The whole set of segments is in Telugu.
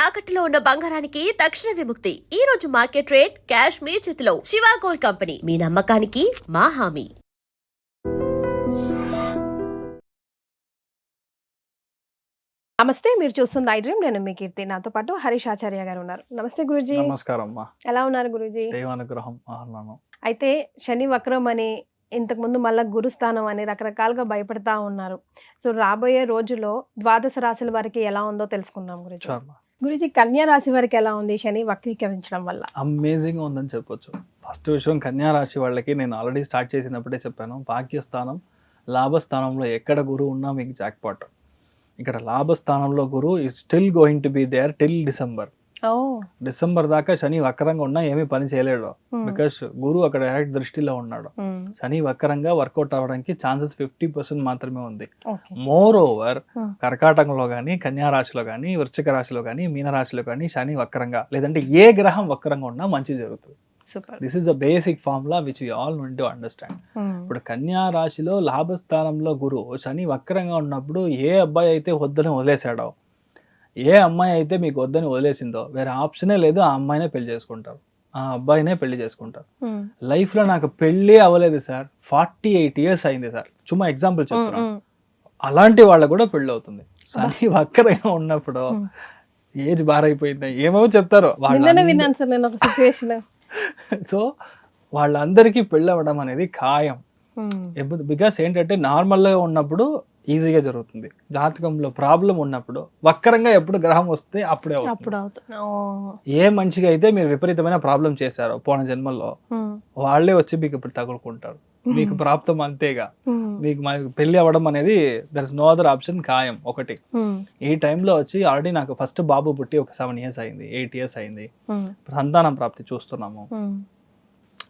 తాకట్టులో ఉన్న బంగారానికి తక్షణ విముక్తి. ఈ రోజు మార్కెట్ రేట్ క్యాష్ మీ చేతిలో. శివ గోల్డ్ కంపెనీ, మీ నమ్మకానికి మా హామీ. నమస్తే, మీరు చూస్తున్న ఐ డ్రీమ్. నేను మీ కీర్తి. నాతో పాటు హరీష్ ఆచార్య గారు ఉన్నారు. నమస్తే గురూజీ. నమస్కారం అమ్మా. ఎలా ఉన్నారు గురూజీ? దేవానుగ్రహం ఆహ్లానం. అయితే శని వక్రం అని, ఇంతకు ముందు మళ్ళా గురుస్థానం అని రకరకాలుగా భయపడతా ఉన్నారు. సో రాబోయే రోజుల్లో ద్వాదశ రాశుల వారికి ఎలా ఉందో తెలుసుకుందాం గురూజీ. గురూజీ, కన్యా రాశి వారికి ఎలా ఉంది శని వక్రీకరించడం వల్ల? అమేజింగ్ ఉందని చెప్పొచ్చు. ఫస్ట్ విషయం, కన్యా రాశి వాళ్ళకి నేను ఆల్రెడీ స్టార్ట్ చేసినప్పుడే చెప్పాను, భాగ్యస్థానం లాభస్థానంలో ఎక్కడ గురువు ఉన్నా మీకు జాక్పాట్. ఇక్కడ లాభస్థానంలో గురు is still going to be there till December. December దాకా శని వక్రంగా ఉన్నా ఏమీ పని చేయలేడు, బికాస్ గురు అక్కడ డైరెక్ట్ దృష్టిలో ఉన్నాడు. శని వక్రంగా వర్కౌట్ అవ్వడానికి ఛాన్సెస్ 50% మాత్రమే ఉంది. మోర్ ఓవర్ కర్కాటకంలో కానీ, కన్యా రాశిలో కానీ, వృశ్చిక రాశిలో కానీ, మీన రాశిలో కానీ శని వక్రంగా లేదంటే ఏ గ్రహం వక్రంగా ఉన్నా మంచి జరుగుతుంది. This is the basic formula which we all need to understand. ఇప్పుడు కన్యా రాశిలో లాభస్థానంలో గురు శని వక్రంగా ఉన్నప్పుడు ఏ అబ్బాయి అయితే వద్దని వదిలేశాడో, ఏ అమ్మాయి అయితే మీకు వద్దని వదిలేసిందో, వేరే ఆప్షనే లేదు, ఆ అమ్మాయినే పెళ్లి చేసుకుంటారు, ఆ అబ్బాయినే పెళ్లి చేసుకుంటారు. లైఫ్ లో నాకు పెళ్లి అవ్వలేదు సార్, 48 years అయింది సార్, చుమ్మా ఎగ్జాంపుల్ చెప్తున్నాను, అలాంటి వాళ్ళకు కూడా పెళ్లి అవుతుంది. శని వక్రంగా ఉన్నప్పుడు ఏజ్ బారైపోయింది ఏమో చెప్తారు వాళ్ళు. సో వాళ్ళందరికీ పెళ్ళి అవ్వడం అనేది ఖాయం. బికాస్ ఏంటంటే నార్మల్గా ఉన్నప్పుడు ఈజీగా జరుగుతుంది, జాతకంలో ప్రాబ్లం ఉన్నప్పుడు వక్రంగా ఎప్పుడు గ్రహం వస్తే అప్పుడే ఏ మంచిగా అయితే మీరు విపరీతమైన ప్రాబ్లం చేశారో పోయిన జన్మల్లో, వాళ్ళే వచ్చి మీకు ఇప్పుడు తగులుకుంటారు. మీకు ప్రాప్తం అంతేగా, మీకు పెళ్లి అవ్వడం అనేది there is no other option, ఖాయం. ఒకటి ఈ టైంలో వచ్చి ఆల్రెడీ నాకు ఫస్ట్ బాబు పుట్టి ఒక 7 years అయింది, 8 years అయింది, సంతానం ప్రాప్తి చూస్తున్నాము.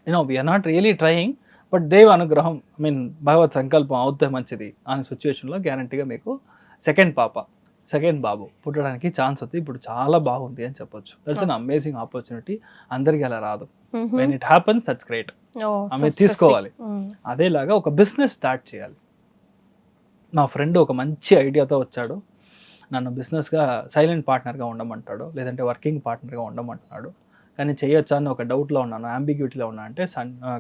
You know we are not really trying, but దేవ్ అనుగ్రహం, ఐ మీన్ భగవత్ సంకల్పం అవుతే మంచిది అనే సిచ్యువేషన్లో గ్యారంటీగా మీకు సెకండ్ బాబు పుట్టడానికి ఛాన్స్ ఉంది. ఇప్పుడు చాలా బాగుంది అని చెప్పొచ్చు. That's an amazing opportunity. అందరికీ అలా రాదు. When it happens that's great. ఆమె తీసుకోవాలి. అదేలాగా ఒక బిజినెస్ స్టార్ట్ చేయాలి. నా ఫ్రెండ్ ఒక మంచి ఐడియాతో వచ్చాడు, నన్ను బిజినెస్గా సైలెంట్ పార్ట్నర్గా ఉండమంటాడు, లేదంటే వర్కింగ్ పార్ట్నర్గా ఉండమంటున్నాడు. కానీ చేయొచ్చా అని ఒక డౌట్లో ఉన్నాను, అంబిగ్యూటీలో ఉన్నా. అంటే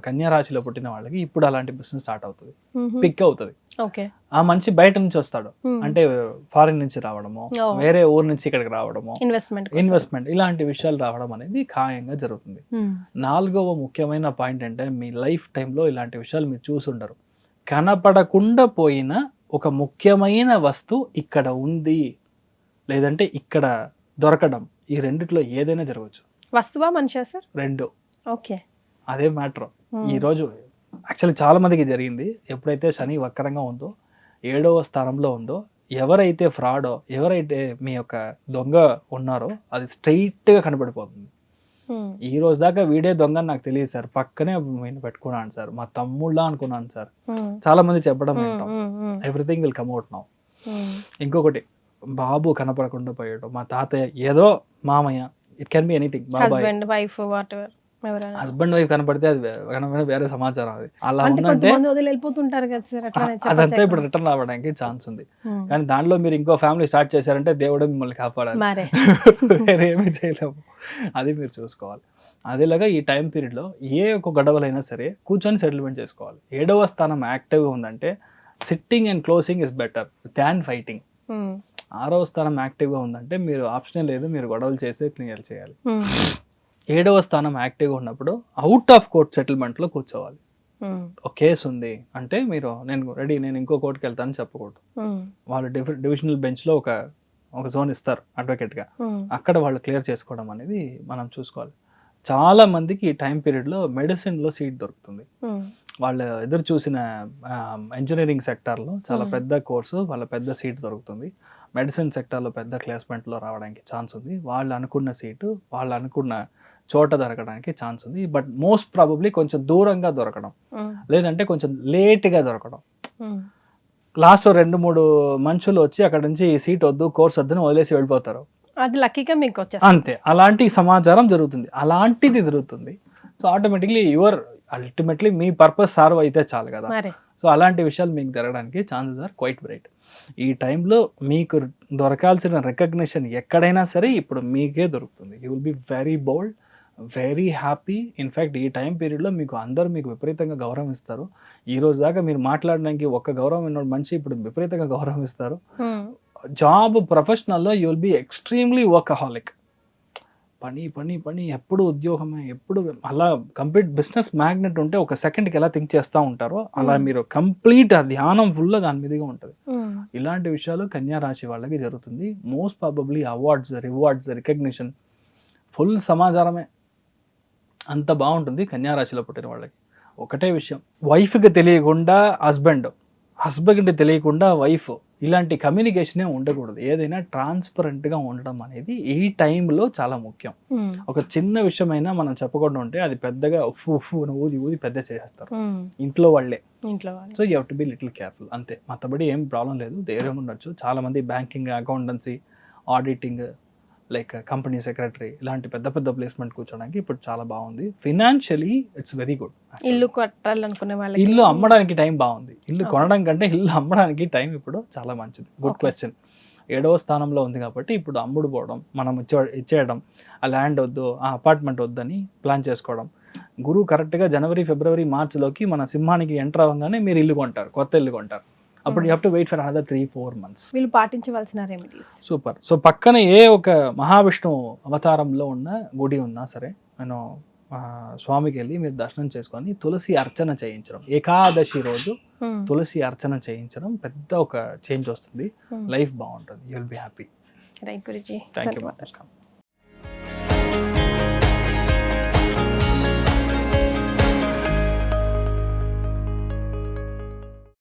కన్యా రాశిలో పుట్టిన వాళ్ళకి ఇప్పుడు అలాంటి బిజినెస్ స్టార్ట్ అవుతుంది, పిక్ అవుతుంది. ఆ మనిషి బయట నుంచి వస్తాడు, అంటే ఫారిన్ నుంచి రావడము, వేరే ఊరు నుంచి ఇక్కడికి రావడము, ఇన్వెస్ట్మెంట్ ఇలాంటి విషయాలు రావడం అనేది ఖాయంగా జరుగుతుంది. 4వ ముఖ్యమైన పాయింట్ అంటే, మీ లైఫ్ టైంలో ఇలాంటి విషయాలు మీరు చూసుండరు. కనపడకుండా పోయిన ఒక ముఖ్యమైన వస్తువు ఇక్కడ ఉంది, లేదంటే ఇక్కడ దొరకడం, ఈ రెండిట్లో ఏదైనా జరగవచ్చు. వస్తువా మనిషా సార్? రెండు. ఓకే, అదే మ్యాటర్. ఈరోజు యాక్చువల్లీ చాలా మందికి జరిగింది. ఎప్పుడైతే శని వక్రంగా ఉందో, 7వ స్థానంలో ఉందో, ఎవరైతే ఫ్రాడో, ఎవరైతే మీ యొక్క దొంగ ఉన్నారో అది స్ట్రైట్గా కనబడిపోతుంది. ఈ రోజు దాకా వీడే దొంగ నాకు తెలియదు సార్, పక్కనే నేను పెట్టుకున్నాను సార్, మా తమ్ముళ్ళ అనుకున్నాను సార్, చాలా మంది చెప్పడం వింటాం. Everything will come out now. ఇంకొకటి, బాబు కనపడకుండా పోయాడు, మా తాతయ్య, ఏదో మామయ్య, it can be anything, husband wife whatever. Husband wife కనపడితే అది వేరే సమాచారం. అది అలా ఉందంటే అదంతా ఇప్పుడు రిటర్న్ అవ్వడానికి ఛాన్స్ ఉంది. కానీ దాంట్లో మీరు ఇంకో ఫ్యామిలీ స్టార్ట్ చేశారంటే దేవుడే మిమ్మల్ని కాపాడాలి, వేరేమీ చేయలేము. అది మీరు చూసుకోవాలి. అదేలాగా ఈ టైం పీరియడ్లో ఏ ఒక గొడవలైనా సరే కూర్చొని సెటిల్మెంట్ చేసుకోవాలి. 7వ స్థానం యాక్టివ్గా ఉందంటే sitting and closing is better than fighting. 6వ స్థానం యాక్టివ్గా ఉందంటే మీరు ఆప్షనే లేదు, మీరు గొడవలు చేసే క్లియర్ చేయాలి. 7వ స్థానం యాక్టివ్గా ఉన్నప్పుడు అవుట్ ఆఫ్ కోర్ట్ సెటిల్మెంట్లో కూర్చోవాలి. ఒక కేసు ఉంది అంటే మీరు నేను ఇంకో కోర్టుకి వెళ్తానని చెప్పకూడదు. వాళ్ళు డివిజనల్ బెంచ్లో ఒక జోన్ ఇస్తారు అడ్వకేట్గా, అక్కడ వాళ్ళు క్లియర్ చేసుకోవడం అనేది మనం చూసుకోవాలి. చాలా మందికి ఈ టైం పీరియడ్లో మెడిసిన్లో సీట్ దొరుకుతుంది. వాళ్ళు ఎదురు చూసిన ఇంజనీరింగ్ సెక్టార్లో చాలా పెద్ద కోర్సు, వాళ్ళ పెద్ద సీట్ దొరుకుతుంది. మెడిసిన్ సెక్టార్లో పెద్ద ప్లేస్మెంట్లో రావడానికి ఛాన్స్ ఉంది. వాళ్ళు అనుకున్న సీటు వాళ్ళు అనుకున్న చోట దొరకడానికి ఛాన్స్ ఉంది. బట్ మోస్ట్ ప్రాబబ్లీ కొంచెం దూరంగా దొరకడం, లేదంటే కొంచెం లేట్గా దొరకడం. లాస్ట్ 2-3 మనుషులు వచ్చి అక్కడ నుంచి ఈ సీట్ వద్దు, కోర్స్ వద్దని వదిలేసి వెళ్ళిపోతారు. అది లక్కీగా మీకు అంతే. అలాంటి సమాచారం జరుగుతుంది, అలాంటిది జరుగుతుంది. సో ఆటోమేటిక్లీ అల్టిమేట్లీ మీ పర్పస్ సార్వ్ అయితే చాలు కదా. సో అలాంటి విషయాలు మీకు జరగడానికి ఛాన్సెస్ ఆర్ క్వైట్ బ్రైట్. ఈ టైంలో మీకు దొరకాల్సిన రికగ్నిషన్ ఎక్కడైనా సరే ఇప్పుడు మీకే దొరుకుతుంది. You will be very bold, very happy. In fact ఈ టైం పీరియడ్లో మీకు అందరూ మీకు విపరీతంగా గౌరవం ఇస్తారు. ఈ రోజు దాకా మీరు మాట్లాడడానికి ఒక్క గౌరవం ఉన్నోడు మనిషి ఇప్పుడు విపరీతంగా గౌరవం ఇస్తారు. జాబ్ ప్రొఫెషనల్లో you will be extremely workaholic. పని పని పని, ఎప్పుడు ఉద్యోగమే, ఎప్పుడు అలా కంప్లీట్ బిజినెస్ మ్యాగ్నెట్ ఉంటే ఒక సెకండ్కి ఎలా థింక్ చేస్తూ ఉంటారో అలా మీరు కంప్లీట్ ఆ ధ్యానం ఫుల్ దాని మీదుగా ఉంటుంది. ఇలాంటి విషయాలు కన్యా రాశి వాళ్ళకి జరుగుతుంది. Most probably awards, rewards, recognition, full సమాచారమే అంత బాగుంటుంది కన్యా రాశిలో పుట్టిన వాళ్ళకి. ఒకటే విషయం, వైఫ్కి తెలియకుండా హస్బెండ్కి తెలియకుండా వైఫ్, ఇలాంటి కమ్యూనికేషనే ఉండకూడదు. ఏదైనా ట్రాన్స్పరెంట్గా ఉండడం అనేది ఈ టైంలో చాలా ముఖ్యం. ఒక చిన్న విషయమైనా మనం చెప్పకుండా ఉంటే అది పెద్దగా ఊది ఊది పెద్ద చేసేస్తారు ఇంట్లో వాళ్ళే. So you have to be little careful అంతే. మతబడి ఏం ప్రాబ్లం లేదు, ధైర్యం ఉండొచ్చు. చాలా మంది banking, accountancy, auditing, like company secretary ఇలాంటి పెద్ద పెద్ద ప్లేస్మెంట్ కూర్చోడానికి ఇప్పుడు చాలా బాగుంది. Financially it's very good. ఇల్లు కట్టాలనుకునే వాళ్ళకి, ఇల్లు అమ్మడానికి టైం బాగుంది. ఇల్లు కొనడం కంటే ఇల్లు అమ్మడానికి టైం ఇప్పుడు చాలా మంచిది. Good question. 7వ స్థానంలో ఉంది కాబట్టి ఇప్పుడు అమ్ముడు పోవడం, మనం ఇచ్చేయడం, ఆ ల్యాండ్ వద్దు, ఆ అపార్ట్మెంట్ వద్దని ప్లాన్ చేసుకోవడం. గురువు కరెక్ట్గా జనవరి, ఫిబ్రవరి, మార్చిలోకి మన సింహానికి ఎంటర్ అవ్వగానే మీరు ఇల్లు కొంటారు, కొత్త ఇల్లు కొంటారు. అప్పుడు you have to wait for another 3-4 months. వీళ్ళు పాటించవలసిన రెమెడీస్. సూపర్. సో పక్కన ఏ ఒక మహావిష్ణు అవతారంలో ఉన్న గుడి ఉన్నా సరే నేను స్వామికి వెళ్ళి మీరు దర్శనం చేసుకొని తులసి అర్చన చేయించడం, ఏకాదశి రోజు తులసి అర్చన చేయించడం పెద్ద ఒక చేంజ్ వస్తుంది. లైఫ్ బాగుంటుంది. You will be happy. Right Guruji. Thank you.